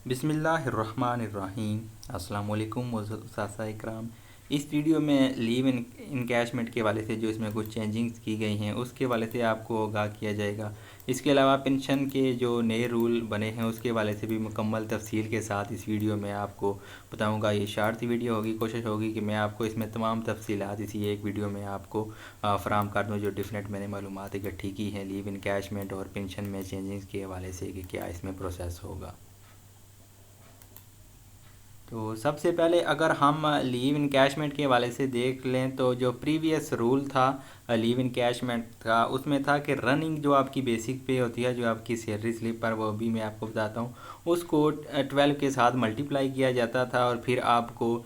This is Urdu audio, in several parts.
بسم اللہ الرحمن الرحیم۔ السلام علیکم اساتذہ اکرام۔ اس ویڈیو میں لیو انکیشمنٹ کے حوالے سے جو اس میں کچھ چینجنگز کی گئی ہیں اس کے حوالے سے آپ کو آگاہ کیا جائے گا۔ اس کے علاوہ پنشن کے جو نئے رول بنے ہیں اس کے حوالے سے بھی مکمل تفصیل کے ساتھ اس ویڈیو میں آپ کو بتاؤں گا۔ یہ شارٹ ویڈیو ہوگی، کوشش ہوگی کہ میں آپ کو اس میں تمام تفصیلات اسی ایک ویڈیو میں آپ کو فراہم کر دوں، جو ڈیفرنٹ میں نے معلومات اکٹھی کی ہیں لیو انکیشمنٹ اور پنشن میں چینجنگز کے حوالے سے کہ کیا اس میں پروسیس ہوگا۔ تو سب سے پہلے اگر ہم لیو انکیشمنٹ کے حوالے سے دیکھ لیں تو جو پریویس رول تھا لیو انکیشمنٹ کا، اس میں تھا کہ رننگ جو آپ کی بیسک پے ہوتی ہے، جو آپ کی سیلری سلپ پر، وہ بھی میں آپ کو بتاتا ہوں، اس کو 12 کے ساتھ ملٹیپلائی کیا جاتا تھا اور پھر آپ کو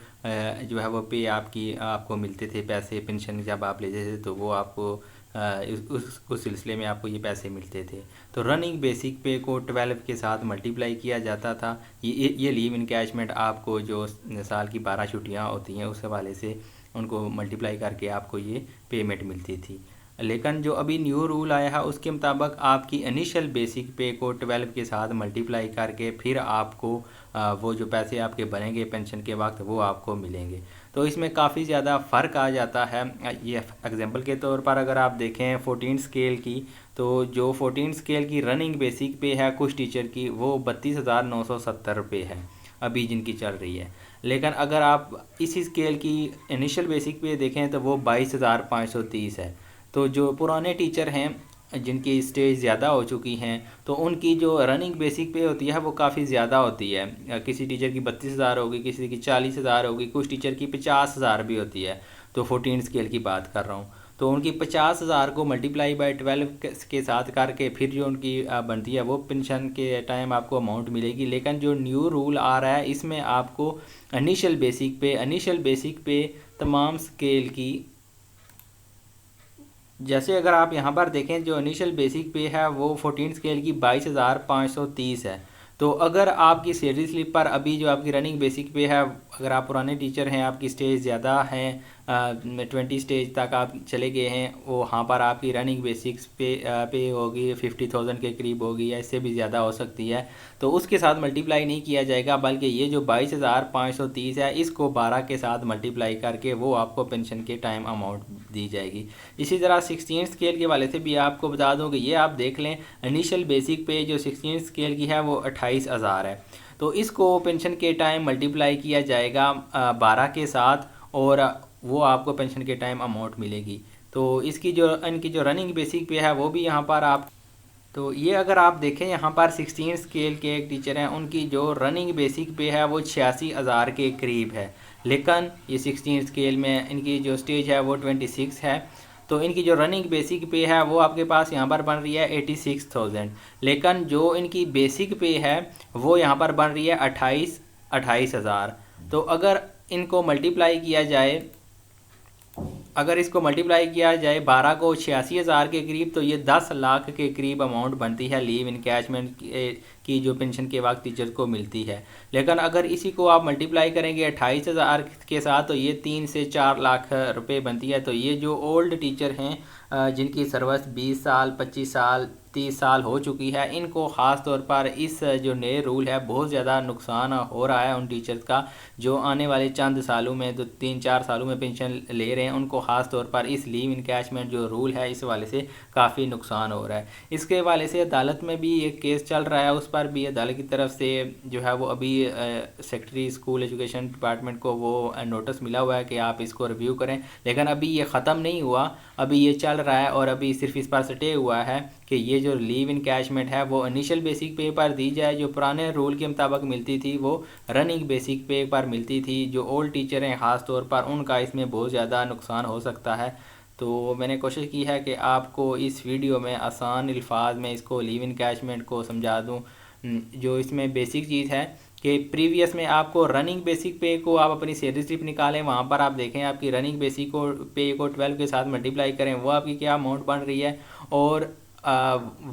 جو ہے وہ پے آپ کو ملتے تھے پیسے۔ پینشن جب آپ لیتے تھے تو وہ آپ کو اس سلسلے میں آپ کو یہ پیسے ملتے تھے۔ تو رننگ بیسک پے کو 12 کے ساتھ ملٹیپلائی کیا جاتا تھا۔ یہ لیو انکیشمنٹ آپ کو جو سال کی 12 چھٹیاں ہوتی ہیں اس حوالے سے ان کو ملٹیپلائی کر کے آپ کو یہ پیمنٹ ملتی تھی۔ لیکن جو ابھی نیو رول آیا ہے اس کے مطابق آپ کی انیشل بیسک پے کو 12 کے ساتھ ملٹیپلائی کر کے پھر آپ کو وہ جو پیسے آپ کے بنیں گے پینشن کے وقت وہ آپ کو ملیں گے۔ تو اس میں کافی زیادہ فرق آ جاتا ہے۔ یہ ایگزامپل کے طور پر اگر آپ دیکھیں 14 اسکیل کی، تو جو 14 اسکیل کی رننگ بیسک پے ہے کچھ ٹیچر کی، وہ 32,970 روپے ہے ابھی جن کی چل رہی ہے۔ لیکن اگر آپ اسی اسکیل کی انیشل بیسک پے دیکھیں تو وہ 22,530 ہے۔ تو جو پرانے ٹیچر ہیں جن کی اسٹیج زیادہ ہو چکی ہیں تو ان کی جو رننگ بیسک پے ہوتی ہے وہ کافی زیادہ ہوتی ہے۔ کسی ٹیچر کی 32,000 ہوگی، کسی کی 40,000 ہوگی، کچھ ٹیچر کی 50,000 بھی ہوتی ہے۔ تو 14 اسکیل کی بات کر رہا ہوں، تو ان کی 50,000 کو ملٹیپلائی بائی 12 کے ساتھ کر کے پھر جو ان کی بنتی ہے وہ پینشن کے ٹائم آپ کو اماؤنٹ ملے گی۔ لیکن جو نیو رول آ رہا ہے اس میں آپ کو انیشل بیسک پے تمام اسکیل کی، جیسے اگر آپ یہاں پر دیکھیں جو انیشل بیسک پے ہے وہ 14 اسکیل کی 22,530 ہے۔ تو اگر آپ کی سیلری سلپ پر ابھی جو آپ کی رننگ بیسک پے ہے، اگر آپ پرانے ٹیچر ہیں، آپ کی اسٹیج زیادہ ہیں، 20 اسٹیج تک آپ چلے گئے ہیں، وہاں پر آپ کی رننگ بیسک پے ہوگی 50,000 کے قریب ہوگی یا اس سے بھی زیادہ ہو سکتی ہے، تو اس کے ساتھ ملٹیپلائی نہیں کیا جائے گا، بلکہ یہ جو 22,530 ہے اس کو 12 کے ساتھ ملٹیپلائی کر کے وہ آپ کو پینشن کے ٹائم اماؤنٹ دی جائے گی۔ اسی طرح 16 اسکیل کے حوالے سے بھی آپ کو بتا دوں کہ یہ آپ دیکھ لیں انیشل بیسک پے جو 16 اسکیل کی ہے وہ 28,000 ہے۔ تو اس کو پینشن کے ٹائم ملٹیپلائی کیا جائے گا 12 کے ساتھ اور وہ آپ کو پینشن کے ٹائم اماؤنٹ ملے گی۔ تو ان کی جو رننگ بیسک پے ہے وہ بھی یہاں پر آپ، تو یہ اگر آپ دیکھیں یہاں پر 16 اسکیل کے ایک ٹیچر ہیں، ان کی جو رننگ بیسک پے ہے وہ 86,000 کے قریب ہے۔ لیکن یہ 16 اسکیل میں ان کی جو اسٹیج ہے وہ 26 ہے، تو ان کی جو رننگ بیسک پے ہے وہ آپ کے پاس یہاں پر بن رہی ہے 86,000، لیکن جو ان کی بیسک پے ہے وہ یہاں پر بن رہی ہے 28,000۔ تو اگر ان کو ملٹیپلائی کیا جائے، اگر اس کو ملٹیپلائی کیا جائے 12 کو 86,000 کے قریب، تو یہ 10 لاکھ کے قریب اماؤنٹ بنتی ہے لیو انکیشمنٹ کی جو پینشن کے وقت ٹیچر کو ملتی ہے۔ لیکن اگر اسی کو آپ ملٹیپلائی کریں گے 28,000 کے ساتھ تو یہ 3 سے 4 لاکھ روپے بنتی ہے۔ تو یہ جو اولڈ ٹیچر ہیں جن کی سروس 20 سال 25 سال 30 سال ہو چکی ہے، ان کو خاص طور پر اس جو نئے رول ہے بہت زیادہ نقصان ہو رہا ہے ان ٹیچرز کا جو آنے والے چند سالوں میں، تو 3-4 سالوں میں پینشن لے رہے ہیں، ان کو خاص طور پر اس لیو انکیشمنٹ جو رول ہے اس حوالے سے کافی نقصان ہو رہا ہے۔ اس کے حوالے سے عدالت میں بھی ایک کیس چل رہا ہے، اس پر بھی عدالت کی طرف سے جو ہے وہ ابھی سیکرٹری اسکول ایجوکیشن ڈپارٹمنٹ کو وہ نوٹس ملا ہوا ہے کہ آپ اس کو ریویو کریں، لیکن ابھی یہ ختم نہیں ہوا، ابھی یہ چل رہا ہے اور ابھی صرف اس پر سٹے ہوا ہے کہ یہ جو لیو انکیشمنٹ ہے وہ انیشل بیسک پے پر دی جائے، جو پرانے رول کے مطابق ملتی تھی وہ رننگ بیسک پے پر ملتی تھی۔ جو اولڈ ٹیچر ہیں خاص طور پر ان کا اس میں بہت زیادہ نقصان ہو سکتا ہے۔ تو میں نے کوشش کی ہے کہ آپ کو اس ویڈیو میں آسان الفاظ میں اس کو لیو انکیشمنٹ کو سمجھا دوں۔ جو اس میں بیسک چیز ہے کہ پریویس میں آپ کو رننگ بیسک پے کو آپ اپنی سیلری سلپ نکالیں، وہاں پر آپ دیکھیں آپ کی رننگ بیسک پے کو 12 کے ساتھ ملٹیپلائی کریں، وہ آپ کی کیا اماؤنٹ بن رہی ہے، اور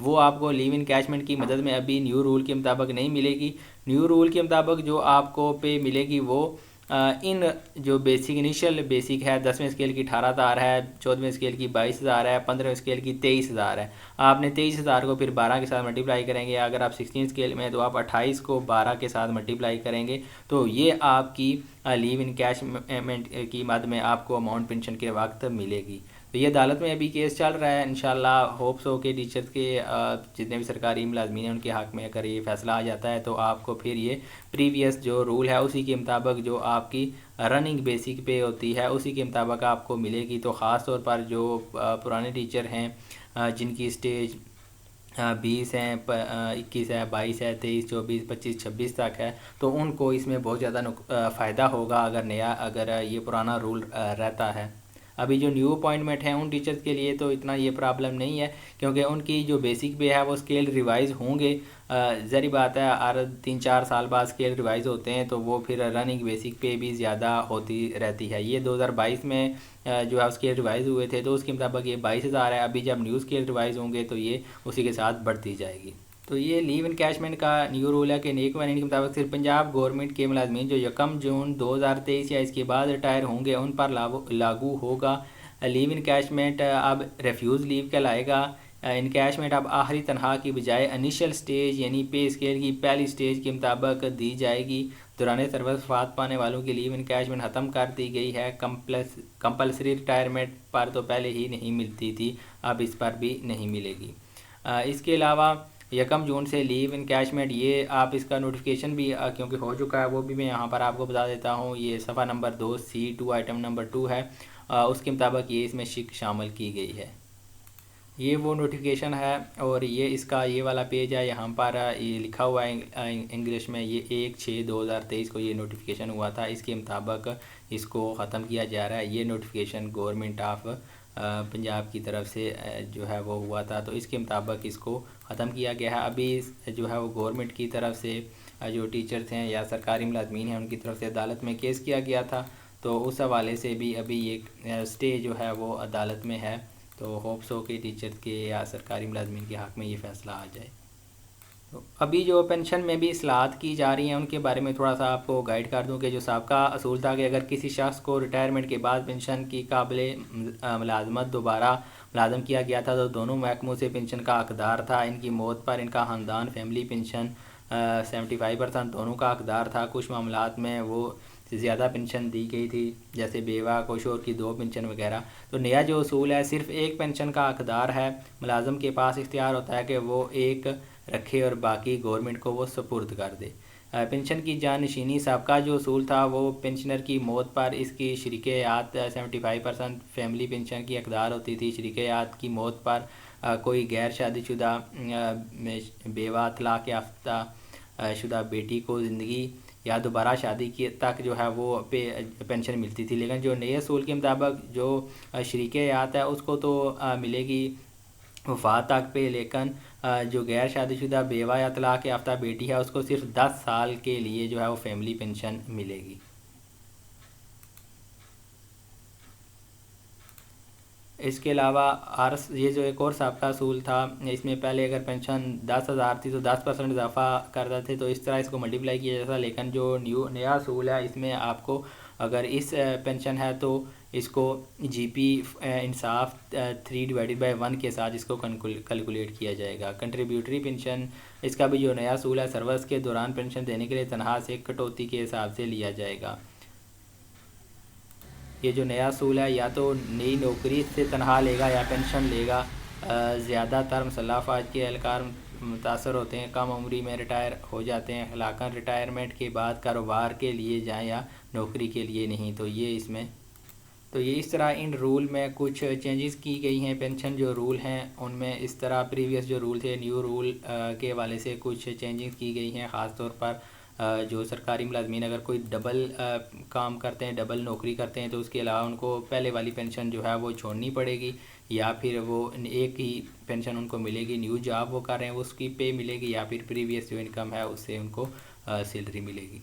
وہ آپ کو لیو انکیشمنٹ کی مدد میں ابھی نیو رول کے مطابق نہیں ملے گی۔ نیو رول کے مطابق جو آپ کو پے ملے گی وہ ان جو بیسک انیشیل بیسک ہے 10ویں اسکیل کی 18,000 ہے، 14ویں اسکیل کی 22,000 ہے، 15ویں اسکیل کی 23,000 ہے. آپ نے 23,000 کو پھر 12 کے ساتھ ملٹیپلائی کریں گے. اگر آپ 16 اسکیل میں تو آپ 28 کو 12 کے ساتھ ملٹیپلائی کریں گے تو یہ آپ کی لیو ان کیشمنٹ کی مد میں آپ کو اماؤنٹ پینشن کے وقت ملے گی. تو یہ عدالت میں ابھی کیس چل رہا ہے. انشاءاللہ ہوپس ہو کہ ٹیچرز کے جتنے بھی سرکاری ملازمین ہیں ان کے حق میں اگر یہ فیصلہ آ جاتا ہے تو آپ کو پھر یہ پریویس جو رول ہے اسی کے مطابق جو آپ کی رننگ بیسک پے ہوتی ہے اسی کے مطابق آپ کو ملے گی. تو خاص طور پر جو پرانے ٹیچر ہیں جن کی اسٹیج 20 ہیں، 21 ہے، 22 ہے، 23، 24، 25، 26 تک ہے تو ان کو اس میں بہت زیادہ فائدہ ہوگا اگر یہ پرانا رول رہتا ہے. ابھی جو نیو اپوائنٹمنٹ ہیں ان ٹیچرز کے لیے تو اتنا یہ پرابلم نہیں ہے کیونکہ ان کی جو بیسک پے ہے وہ اسکیل ریوائز ہوں گے. ظاہری بات ہے ہر 3-4 سال بعد اسکیل ریوائز ہوتے ہیں تو وہ پھر رننگ بیسک پے بھی زیادہ ہوتی رہتی ہے. یہ 2022 میں جو ہے اسکیل ریوائز ہوئے تھے تو اس کے مطابق یہ 22,000 ہے. ابھی جب نیو اسکیل ریوائز ہوں گے تو یہ اسی کے ساتھ بڑھتی جائے گی. تو یہ لیو انکیشمنٹ کا نیو رول ہے کہ نیک ویننگ کے مطابق صرف پنجاب گورنمنٹ کے ملازمین جو 1 جون 2023 یا اس کے بعد ریٹائر ہوں گے ان پر لاگو ہوگا. لیو انکیشمنٹ اب ریفیوز لیو کہلائے گا. انکیشمنٹ اب آخری تنخواہ کی بجائے انیشل سٹیج یعنی پے اسکیل کی پہلی سٹیج کے مطابق دی جائے گی. دوران سروس وفات پانے والوں کی لیو انکیشمنٹ ختم کر دی گئی ہے. کمپلسری ریٹائرمنٹ پر تو پہلے ہی نہیں ملتی تھی، اب اس پر بھی نہیں ملے گی. اس کے علاوہ 1 جون سے لیو انکیشمنٹ یہ آپ اس کا نوٹیفیکیشن بھی کیونکہ ہو چکا ہے وہ بھی میں یہاں پر آپ کو بتا دیتا ہوں. یہ صفحہ نمبر 2C2 آئٹم نمبر 2 ہے، اس کے مطابق یہ اس میں شامل کی گئی ہے. یہ وہ نوٹیفیکیشن ہے اور یہ اس کا یہ والا پیج ہے. یہاں پر یہ لکھا ہوا ہے انگلش میں، یہ 1/6/2023 کو یہ نوٹیفیکیشن ہوا تھا. اس کے مطابق اس کو ختم کیا جا رہا ہے. یہ نوٹیفیکیشن گورنمنٹ آف پنجاب کی طرف سے جو ہے وہ ہوا تھا تو اس کے مطابق اس کو ختم کیا گیا ہے. ابھی جو ہے وہ گورنمنٹ کی طرف سے جو ٹیچرز ہیں یا سرکاری ملازمین ہیں ان کی طرف سے عدالت میں کیس کیا گیا تھا تو اس حوالے سے بھی ابھی یہ سٹے جو ہے وہ عدالت میں ہے. تو ہوپس ہو کہ ٹیچر کے یا سرکاری ملازمین کے حق میں یہ فیصلہ آ جائے. تو ابھی جو پینشن میں بھی اصلاحات کی جا رہی ہیں ان کے بارے میں تھوڑا سا آپ کو گائیڈ کر دوں کہ جو سابقہ اصول تھا کہ اگر کسی شخص کو ریٹائرمنٹ کے بعد پینشن کی قابل ملازمت دوبارہ ملازم کیا گیا تھا تو دونوں محکموں سے پینشن کا حقدار تھا. ان کی موت پر ان کا خاندان فیملی پینشن 75% دونوں کا حقدار تھا. کچھ معاملات میں وہ زیادہ پینشن دی گئی تھی جیسے بیوہ کو شوہر کی 2 پینشن وغیرہ. تو نیا جو اصول ہے صرف 1 پینشن کا حقدار ہے. ملازم کے پاس اختیار ہوتا ہے کہ وہ 1 رکھے اور باقی گورنمنٹ کو وہ سپرد کر دے. پینشن کی جانشینی سابقہ جو اصول تھا وہ پینشنر کی موت پر اس کی شریک حیات 75% فیملی پینشن کی حقدار ہوتی تھی. شریک حیات کی موت پر کوئی غیر شادی شدہ بیوہ، طلاق یافتہ شدہ بیٹی کو زندگی یا دوبارہ شادی کی تک جو ہے وہ پینشن ملتی تھی. لیکن جو نئے اصول کے مطابق جو شریک حیات ہے اس کو تو ملے گی وفات تک پہ، لیکن جو غیر شادی شدہ بیوہ یا طلاق یافتہ بیٹی ہے اس کو صرف 10 سال کے لیے جو ہے وہ فیملی پینشن ملے گی. اس کے علاوہ یہ جو ایک اور سابقہ اصول تھا اس میں پہلے اگر پینشن 10,000 تھی تو 10% اضافہ کرتا تھے تو اس طرح اس کو ملٹیپلائی کیا جاتا. لیکن جو نیا اصول ہے اس میں آپ کو اگر اس پینشن ہے تو اس کو جی پی انصاف 3/1 کے ساتھ اس کو کیلکولیٹ کیا جائے گا. کنٹریبیوٹری پینشن اس کا بھی جو نیا اصول ہے سروس کے دوران پینشن دینے کے لیے تنخواہ سے کٹوتی کے حساب سے لیا جائے گا. یہ جو نیا اصول ہے یا تو نئی نوکری سے تنخواہ لے گا یا پینشن لے گا. زیادہ تر مسلح افواج کے اہلکار متاثر ہوتے ہیں، کم عمری میں ریٹائر ہو جاتے ہیں، خلاقاً ریٹائرمنٹ کے بعد کاروبار کے لیے جائیں یا نوکری کے لیے نہیں. تو یہ اس طرح ان رول میں کچھ چینجز کی گئی ہیں. پینشن جو رول ہیں ان میں اس طرح پریویس جو رول تھے نیو رول کے حوالے سے کچھ چینجز کی گئی ہیں. خاص طور پر جو سرکاری ملازمین اگر کوئی ڈبل کام کرتے ہیں، ڈبل نوکری کرتے ہیں تو اس کے علاوہ ان کو پہلے والی پینشن جو ہے وہ چھوڑنی پڑے گی یا پھر وہ ایک ہی پینشن ان کو ملے گی. نیو جاب وہ کر رہے ہیں اس کی پے ملے گی یا پھر پریویس جو انکم ہے اس سے ان کو سیلری ملے گی.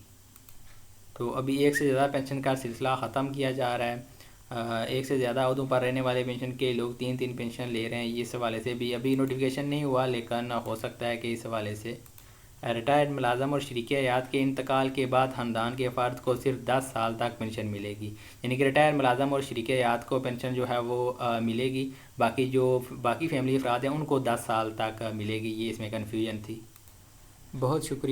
تو ابھی 1 سے زیادہ پینشن کا سلسلہ ختم کیا جا رہا ہے. 1 سے زیادہ عہدوں پر رہنے والے پینشن کے لوگ 3 پینشن لے رہے ہیں. اس حوالے سے بھی ابھی نوٹیفیکیشن نہیں ہوا لیکن ہو سکتا ہے کہ اس حوالے سے ریٹائرڈ ملازم اور شریک حیات کے انتقال کے بعد خاندان کے فرد کو صرف 10 سال تک پینشن ملے گی، یعنی کہ ریٹائرڈ ملازم اور شریک حیات کو پینشن جو ہے وہ ملے گی، باقی فیملی افراد ہیں ان کو 10 سال تک ملے گی، یہ اس میں کنفیوژن تھی۔ بہت شکریہ۔